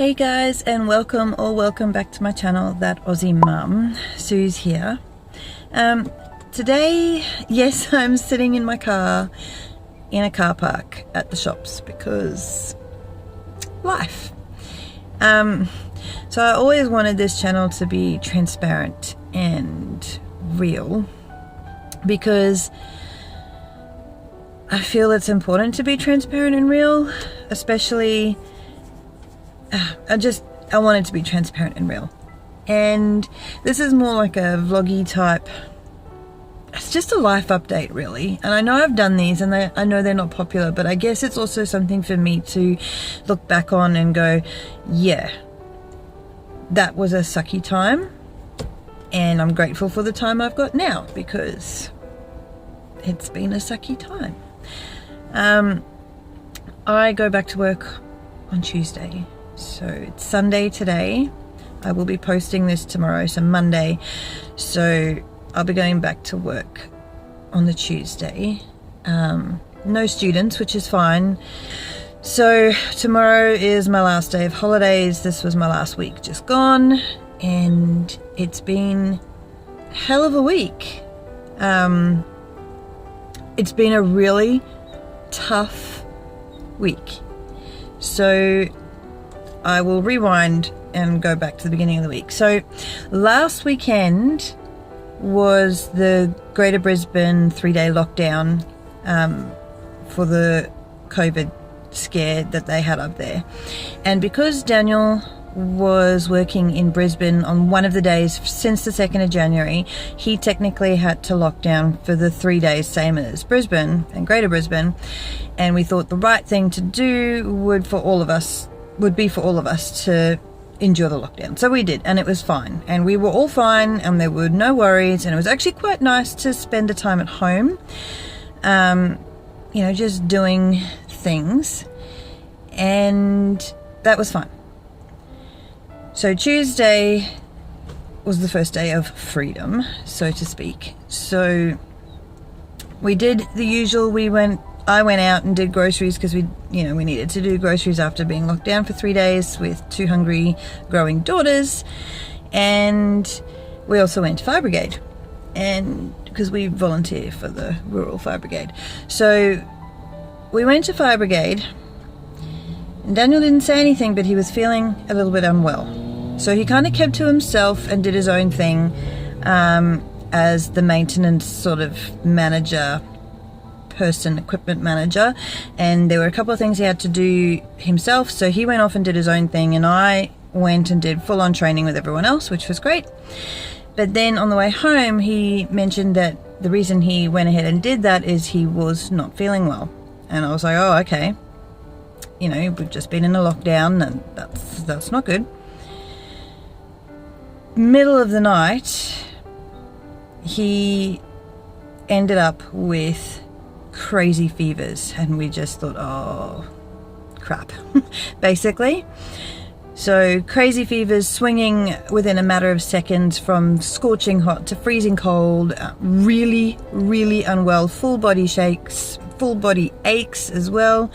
Hey guys, and welcome back to my channel, That Aussie Mum. Sue's here. Today, yes, I'm sitting in my car in a car park at the shops because life. So I always wanted this channel to be transparent and real because I feel it's important to be transparent and real, especially I want it to be transparent and real. And this is more like a vloggy type. It's just a life update really. And I know I've done these and I know they're not popular, but I guess it's also something for me to look back on and go, yeah, that was a sucky time. And I'm grateful for the time I've got now because it's been a sucky time. I go back to work on Tuesday. So it's Sunday today. I will be posting this tomorrow, so Monday. So I'll be going back to work on the Tuesday. No students, which is fine. So tomorrow is my last day of holidays. This was my last week just gone, and it's been a hell of a week. It's been a really tough week. So I will rewind and go back to the beginning of the week. So last weekend was the Greater Brisbane 3-day lockdown for the COVID scare that they had up there. And because Daniel was working in Brisbane on one of the days since the 2nd of January, he technically had to lock down for the 3 days, same as Brisbane and Greater Brisbane. And we thought the right thing to do would be for all of us to endure the lockdown. So we did, and it was fine. And we were all fine, and there were no worries. And it was actually quite nice to spend the time at home, just doing things. And that was fine. So Tuesday was the first day of freedom, so to speak. So we did the usual. I went out and did groceries because we needed to do groceries after being locked down for 3 days with 2 hungry growing daughters. And we also went to Fire Brigade, and because we volunteer for the rural Fire Brigade. So we went to Fire Brigade, and Daniel didn't say anything, but he was feeling a little bit unwell. So he kind of kept to himself and did his own thing as the maintenance sort of manager person, equipment manager, and there were a couple of things he had to do himself, so he went off and did his own thing, and I went and did full-on training with everyone else, which was great. But then on the way home he mentioned that the reason he went ahead and did that is he was not feeling well. And I was like, oh, okay, we've just been in a lockdown and that's not good. Middle of the night he ended up with crazy fevers, and we just thought, oh crap, basically. So crazy fevers, swinging within a matter of seconds from scorching hot to freezing cold, really unwell, full body shakes, full body aches as well.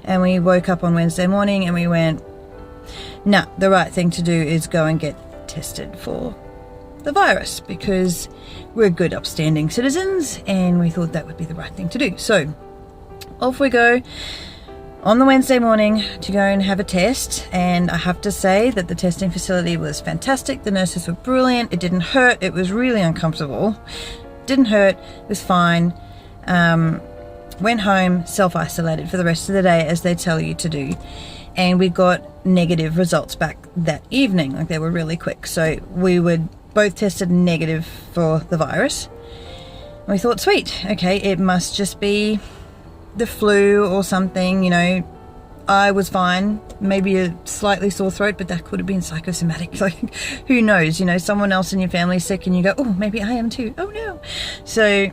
And we woke up on Wednesday morning and we went, nah, the right thing to do is go and get tested for the virus because we're good upstanding citizens, and we thought that would be the right thing to do. So off we go on the Wednesday morning to go and have a test, and I have to say that the testing facility was fantastic. The nurses were brilliant. It didn't hurt. It was really uncomfortable. Didn't hurt. It was fine. Went home, self-isolated for the rest of the day as they tell you to do, and we got negative results back that evening. Like, they were really quick. So we would both tested negative for the virus. And we thought, sweet, okay, it must just be the flu or something. I was fine, maybe a slightly sore throat, but that could have been psychosomatic. Like, who knows? Someone else in your family's sick and you go, oh, maybe I am too. Oh no. So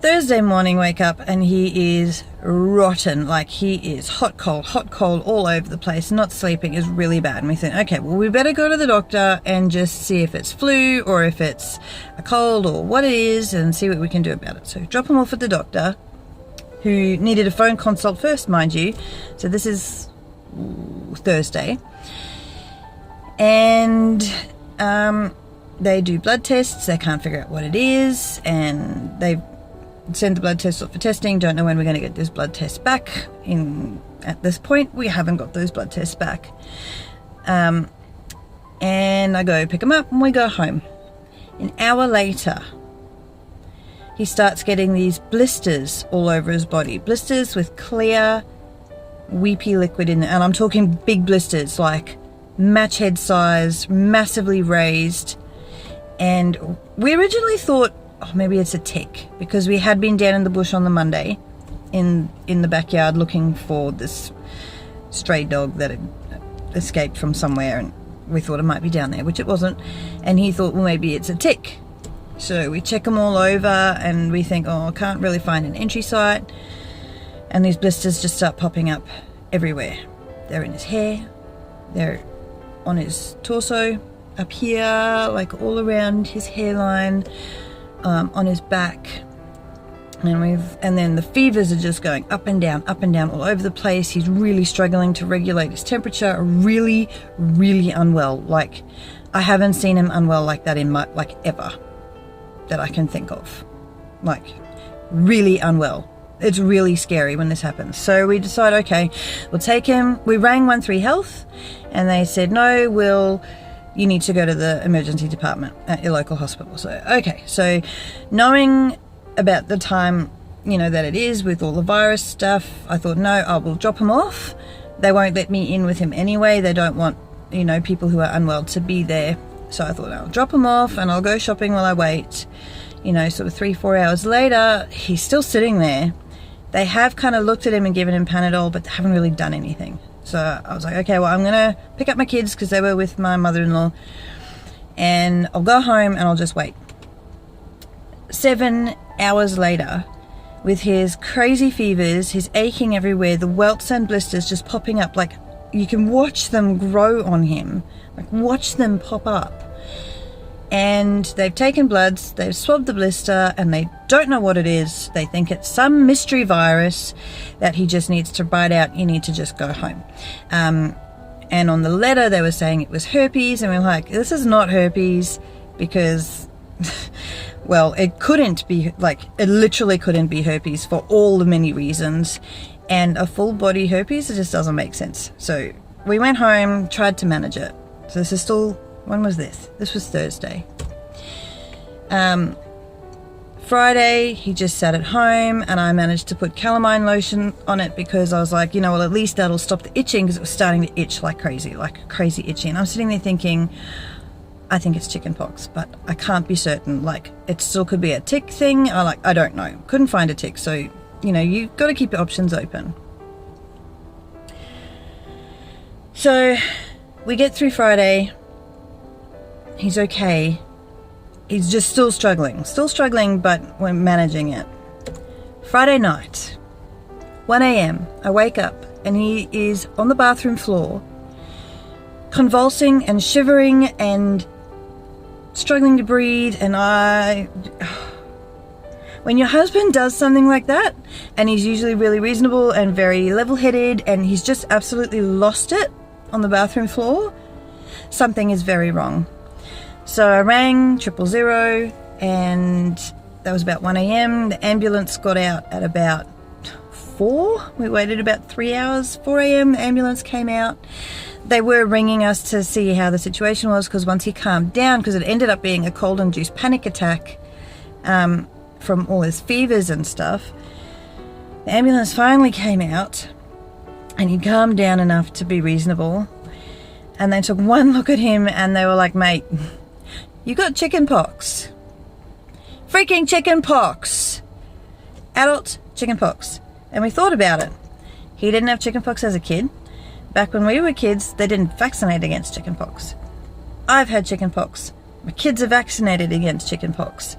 Thursday morning, wake up and he is rotten. Like, he is hot cold all over the place, not sleeping, is really bad. And we think, okay, well, we better go to the doctor and just see if it's flu or if it's a cold or what it is and see what we can do about it. So drop him off at the doctor, who needed a phone consult first, mind you. So this is Thursday. And they do blood tests. They can't figure out what it is, and they send the blood tests off for testing. Don't know when we're going to get those blood tests back. At this point, we haven't got those blood tests back. And I go pick him up, and we go home. An hour later, he starts getting these blisters all over his body. Blisters with clear, weepy liquid in it. And I'm talking big blisters, like match head size, massively raised. And we originally thought, oh, maybe it's a tick, because we had been down in the bush on the Monday in the backyard looking for this stray dog that had escaped from somewhere, and we thought it might be down there, which it wasn't. And he thought, well, maybe it's a tick. So we check them all over, and we think, oh, I can't really find an entry site. And these blisters just start popping up everywhere. They're in his hair, they're on his torso, up here, like all around his hairline, on his back. And then the fevers are just going up and down all over the place. He's really struggling to regulate his temperature, really, really unwell. Like, I haven't seen him unwell like that in my, like, ever, that I can think of. Like, really unwell. It's really scary when this happens. So we decide, okay, we'll take him. We rang 13 Health, and they said, no, you need to go to the emergency department at your local hospital. So, okay. So knowing about the time, that it is with all the virus stuff, I thought, no, I will drop him off. They won't let me in with him anyway. They don't want, people who are unwell to be there. So I thought, I'll drop him off and I'll go shopping while I wait. Sort of 3-4 hours later, he's still sitting there. They have kind of looked at him and given him Panadol, but they haven't really done anything. So I was like, okay, well, I'm going to pick up my kids because they were with my mother-in-law, and I'll go home and I'll just wait. 7 hours later, with his crazy fevers, his aching everywhere, the welts and blisters just popping up, like you can watch them grow on him, like watch them pop up. And they've taken bloods, they've swabbed the blister, and they don't know what it is. They think it's some mystery virus that he just needs to bite out. You need to just go home. And on the letter, they were saying it was herpes, and we're like, this is not herpes, because, well, it couldn't be, like, it literally couldn't be herpes for all the many reasons. And a full body herpes, it just doesn't make sense. So we went home, tried to manage it. So this is still... When was this? This was Thursday. Friday, he just sat at home, and I managed to put calamine lotion on it because I was like, well, at least that'll stop the itching, because it was starting to itch like crazy itchy. And I'm sitting there thinking, I think it's chickenpox, but I can't be certain. Like, it still could be a tick thing. I don't know. Couldn't find a tick. So, you've got to keep your options open. So we get through Friday. He's okay. He's just still struggling, but we're managing it. Friday night, 1 a.m, I wake up and he is on the bathroom floor, convulsing and shivering and struggling to breathe. And when your husband does something like that, and he's usually really reasonable and very level-headed, and he's just absolutely lost it on the bathroom floor, something is very wrong. So I rang 000, and that was about 1 a.m. The ambulance got out at about 4. We waited about 3 hours. 4 a.m. the ambulance came out. They were ringing us to see how the situation was, because once he calmed down, because it ended up being a cold-induced panic attack from all his fevers and stuff, the ambulance finally came out and he calmed down enough to be reasonable. And they took one look at him and they were like, mate, you got chickenpox. Freaking chickenpox. Adult chickenpox. And we thought about it. He didn't have chickenpox as a kid. Back when we were kids, they didn't vaccinate against chickenpox. I've had chickenpox. My kids are vaccinated against chickenpox.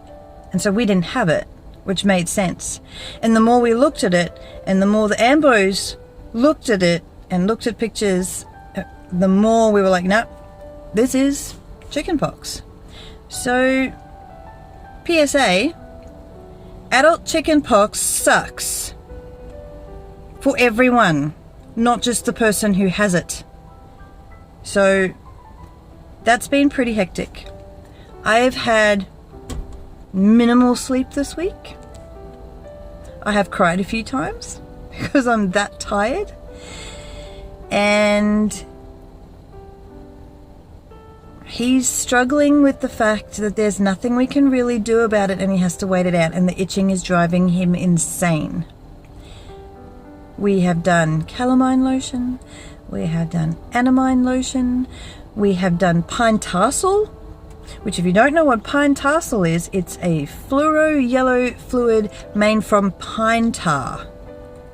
And so we didn't have it, which made sense. And the more we looked at it, and the more the ambos looked at it and looked at pictures, the more we were like, no, this is chickenpox. So, PSA, adult chickenpox sucks for everyone. not just the person who has it. So that's been pretty hectic. I have had minimal sleep this week. I have cried a few times because I'm that tired. And he's struggling with the fact that there's nothing we can really do about it and he has to wait it out, and the itching is driving him insane. We have done calamine lotion, we have done anamine lotion, we have done pine tarsal, which, if you don't know what pine tarsal is, it's a fluoro yellow fluid made from pine tar.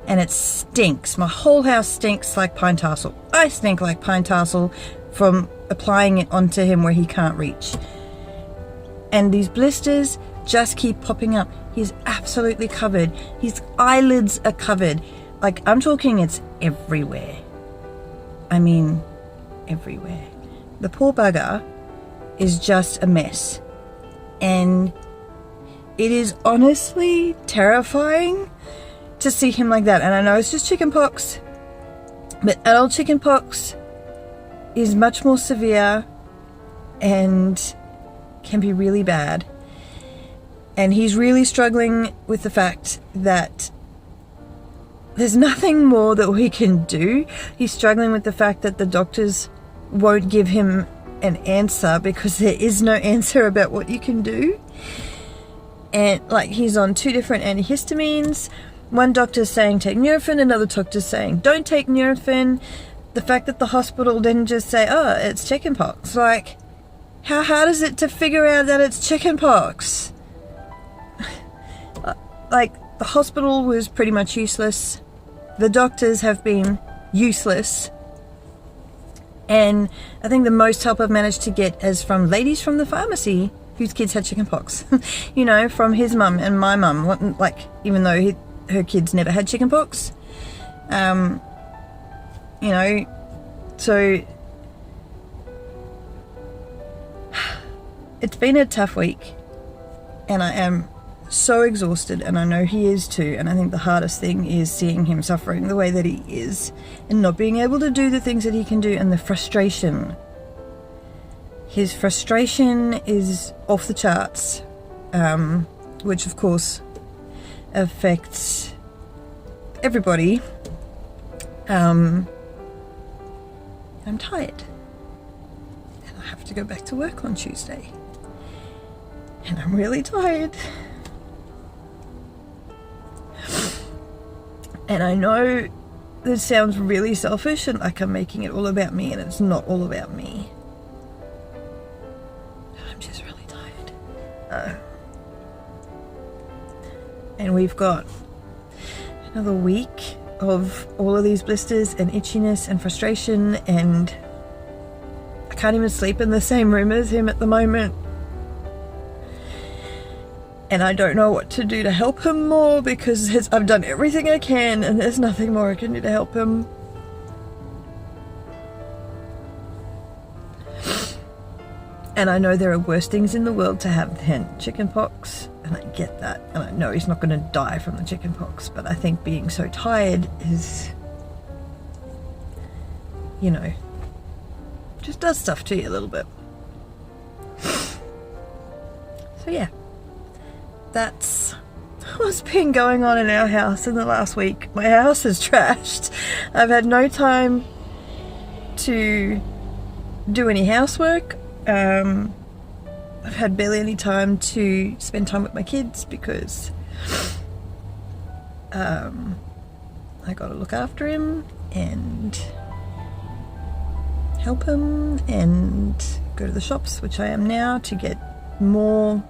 And it stinks. My whole house stinks like pine tarsal. I stink like pine tarsal from applying it onto him where he can't reach. And these blisters just keep popping up. He's absolutely covered. His eyelids are covered. Like, I'm talking, it's everywhere. I mean, everywhere. The poor bugger is just a mess. And it is honestly terrifying to see him like that. And I know it's just chickenpox, but adult chickenpox is much more severe and can be really bad. And he's really struggling with the fact that there's nothing more that we can do. He's struggling with the fact that the doctors won't give him an answer because there is no answer about what you can do. And like, he's on 2 different antihistamines. One doctor's saying take Nurofen, another doctor's saying don't take Nurofen. The fact that the hospital didn't just say, oh, it's chickenpox. Like, how hard is it to figure out that it's chickenpox? Like, the hospital was pretty much useless. The doctors have been useless. And I think the most help I've managed to get is from ladies from the pharmacy whose kids had chickenpox. You know, from his mum and my mum. Like, even though her kids never had chickenpox. You know, so it's been a tough week. And I am so exhausted, and I know he is too. And I think the hardest thing is seeing him suffering the way that he is and not being able to do the things that he can do, and the frustration. His frustration is off the charts, which of course affects everybody. I'm tired and I have to go back to work on Tuesday, and I'm really tired. And I know this sounds really selfish and like I'm making it all about me, and it's not all about me. I'm just really tired. And we've got another week of all of these blisters and itchiness and frustration, and I can't even sleep in the same room as him at the moment. And I don't know what to do to help him more, because I've done everything I can and there's nothing more I can do to help him. And I know there are worse things in the world to have than chickenpox, and I get that. And I know he's not going to die from the chickenpox, but I think being so tired is, you know, just does stuff to you a little bit. So yeah. That's what's been going on in our house in the last week. My house is trashed. I've had no time to do any housework. I've had barely any time to spend time with my kids because I got to look after him and help him and go to the shops, which I am now, to get more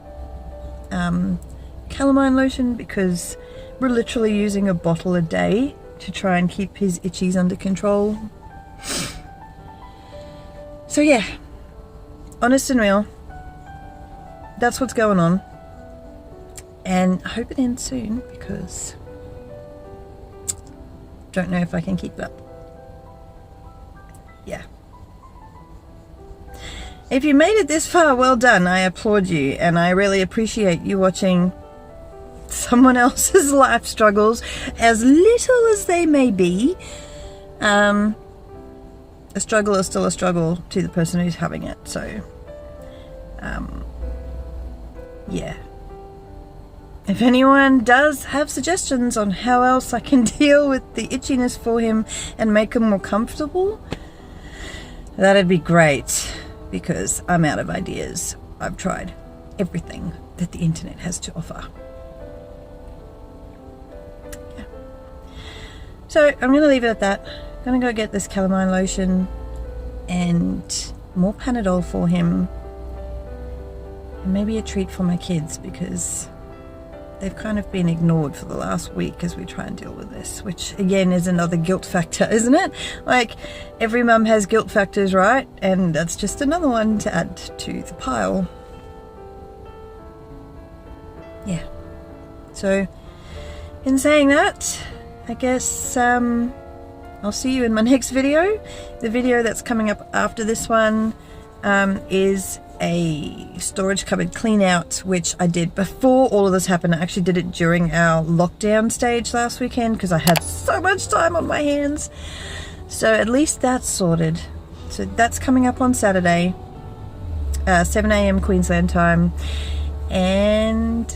calamine lotion, because we're literally using a bottle a day to try and keep his itchies under control. So yeah, honest and real, that's what's going on, and I hope it ends soon, because don't know if I can keep it up. Yeah. If you made it this far, well done. I applaud you, and I really appreciate you watching someone else's life struggles, as little as they may be. a struggle is still a struggle to the person who's having it. So yeah, if anyone does have suggestions on how else I can deal with the itchiness for him and make him more comfortable, that'd be great, because I'm out of ideas. I've tried everything that the internet has to offer. Yeah. So I'm going to leave it at that. I'm going to go get this calamine lotion and more Panadol for him, and maybe a treat for my kids, because they've kind of been ignored for the last week as we try and deal with this, which again is another guilt factor, isn't it? Like, every mum has guilt factors, right? And that's just another one to add to the pile. Yeah. So in saying that, I guess I'll see you in my next video. The video that's coming up after this one is a storage cupboard clean out, which I did before all of this happened. I actually did it during our lockdown stage last weekend because I had so much time on my hands. So at least that's sorted. So that's coming up on Saturday, 7 a.m. Queensland time. And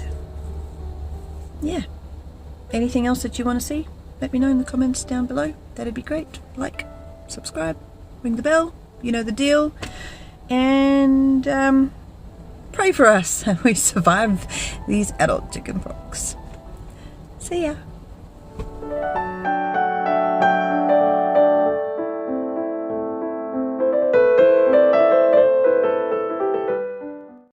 yeah, anything else that you want to see, let me know in the comments down below. That'd be great. Like, subscribe, ring the bell, you know the deal. And pray for us and we survive these adult chicken pox. See ya.